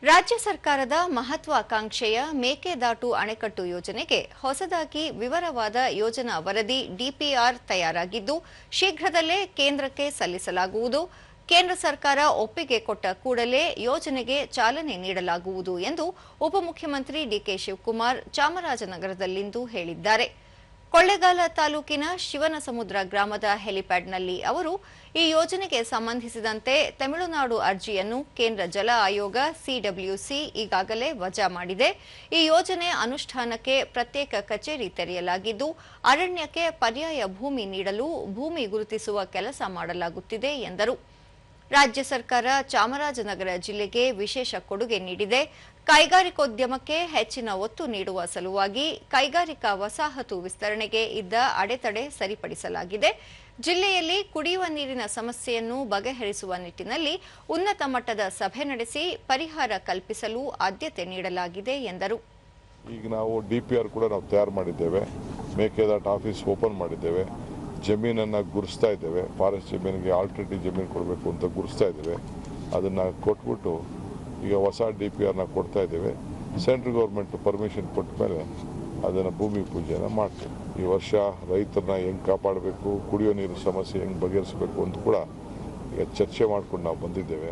ರಾಜ್ಯ ಸರ್ಕಾರದ ಮಹತ್ವಾಕಾಂಕ್ಷೆಯ ಮೇಕೆದಾಟು ಅಣೆಕಟ್ಟು ಯೋಜನೆಗೆ ಹೊಸದಾಗಿ ವಿವರವಾದ ಯೋಜನಾ ವರದಿ ಡಿಪಿಆರ್ ತಯಾರಾಗಿದ್ದು ಶೀಘ್ರದಲ್ಲೇ ಕೇಂದ್ರಕ್ಕೆ ಸಲ್ಲಿಸಲಾಗುವುದು. ಕೇಂದ್ರ ಸರ್ಕಾರ ಒಪ್ಪಿಗೆ ಕೊಟ್ಟ ಕೂಡಲೇ ಯೋಜನೆಗೆ ಚಾಲನೆ ನೀಡಲಾಗುವುದು ಎಂದು ಉಪಮುಖ್ಯಮಂತ್ರಿ ಡಿಕೆ ಶಿವಕುಮಾರ್ ಚಾಮರಾಜನಗರದಲ್ಲಿಂದು ಹೇಳಿದ್ದಾರೆ. ಕೊಳ್ಳೇಗಾಲ ತಾಲೂಕಿನ ಶಿವನಸಮುದ್ರ ಗ್ರಾಮದ ಹೆಲಿಪ್ಯಾಡ್ನಲ್ಲಿ ಅವರು ಈ ಯೋಜನೆಗೆ ಸಂಬಂಧಿಸಿದಂತೆ ತಮಿಳುನಾಡು ಅರ್ಜಿಯನ್ನು ಕೇಂದ್ರ ಜಲ ಆಯೋಗ ಸಿಡಬ್ಲ್ಯೂಸಿ ಈಗಾಗಲೇ ವಜಾ ಮಾಡಿದೆ. ಈ ಯೋಜನೆ ಅನುಷ್ಠಾನಕ್ಕೆ ಪ್ರತ್ಯೇಕ ಕಚೇರಿ ತೆರೆಯಲಾಗಿದ್ದು ಅರಣ್ಯಕ್ಕೆ ಪರ್ಯಾಯ ಭೂಮಿ ನೀಡಲು ಭೂಮಿ ಗುರುತಿಸುವ ಕೆಲಸ ಮಾಡಲಾಗುತ್ತಿದೆ ಎಂದರು. ರಾಜ್ಯ ಸರ್ಕಾರ ಚಾಮರಾಜನಗರ ಜಿಲ್ಲೆಗೆ ವಿಶೇಷ ಕೊಡುಗೆ ನೀಡಿದೆ. ಕೈಗಾರಿಕೋದ್ಯಮಕ್ಕೆ ಹೆಚ್ಚಿನ ಒತ್ತು ನೀಡುವ ಸಲುವಾಗಿ ಕೈಗಾರಿಕಾ ವಸಾಹತು ವಿಸ್ತರಣೆಗೆ ಇದ್ದ ಅಡೆತಡೆ ಸರಿಪಡಿಸಲಾಗಿದೆ. ಜಿಲ್ಲೆಯಲ್ಲಿ ಕುಡಿಯುವ ನೀರಿನ ಸಮಸ್ಯೆಯನ್ನು ಬಗೆಹರಿಸುವ ನಿಟ್ಟಿನಲ್ಲಿ ಉನ್ನತ ಮಟ್ಟದ ಸಭೆ ನಡೆಸಿ ಪರಿಹಾರ ಕಲ್ಪಿಸಲು ಆದ್ಯತೆ ನೀಡಲಾಗಿದೆ ಎಂದರು. ಈಗ ನಾವು ಡಿಪಿಆರ್ ಕೂಡ ನಾವು ತಯಾರು ಮಾಡಿದ್ದೇವೆ. ಮೇಕೆದಾಟು ಆಫೀಸ್ ಓಪನ್ ಮಾಡಿದ್ದೇವೆ. ಜಮೀನನ್ನು ಗುರುಸ್ತಾ ಇದ್ದೇವೆ. ಫಾರೆಸ್ಟ್ ಜಮೀನಿಗೆ ಆಲ್ಟರ್ನೇಟಿವ್ ಜಮೀನು ಕೊಡಬೇಕು ಅಂತ ಗುರುಸ್ತಾ ಇದ್ದೇವೆ. ಅದನ್ನು ಕೊಟ್ಬಿಟ್ಟು ಈಗ ಹೊಸ ಡಿಪಿಆರ್ನ ಕೊಡ್ತಾ ಇದ್ದೇವೆ. ಸೆಂಟ್ರಲ್ ಗೌರ್ಮೆಂಟ್ ಪರ್ಮಿಷನ್ ಕೊಟ್ಟ ಮೇಲೆ ಅದನ್ನು ಭೂಮಿ ಪೂಜೆನ ಮಾಡ್ತೇವೆ. ಈ ವರ್ಷ ರೈತರನ್ನ ಹೆಂಗೆ ಕಾಪಾಡಬೇಕು, ಕುಡಿಯೋ ನೀರು ಸಮಸ್ಯೆ ಹೆಂಗೆ ಬಗೆಹರಿಸಬೇಕು ಅಂತ ಕೂಡ ಈಗ ಚರ್ಚೆ ಮಾಡ್ಕೊಂಡು ನಾವು ಬಂದಿದ್ದೇವೆ.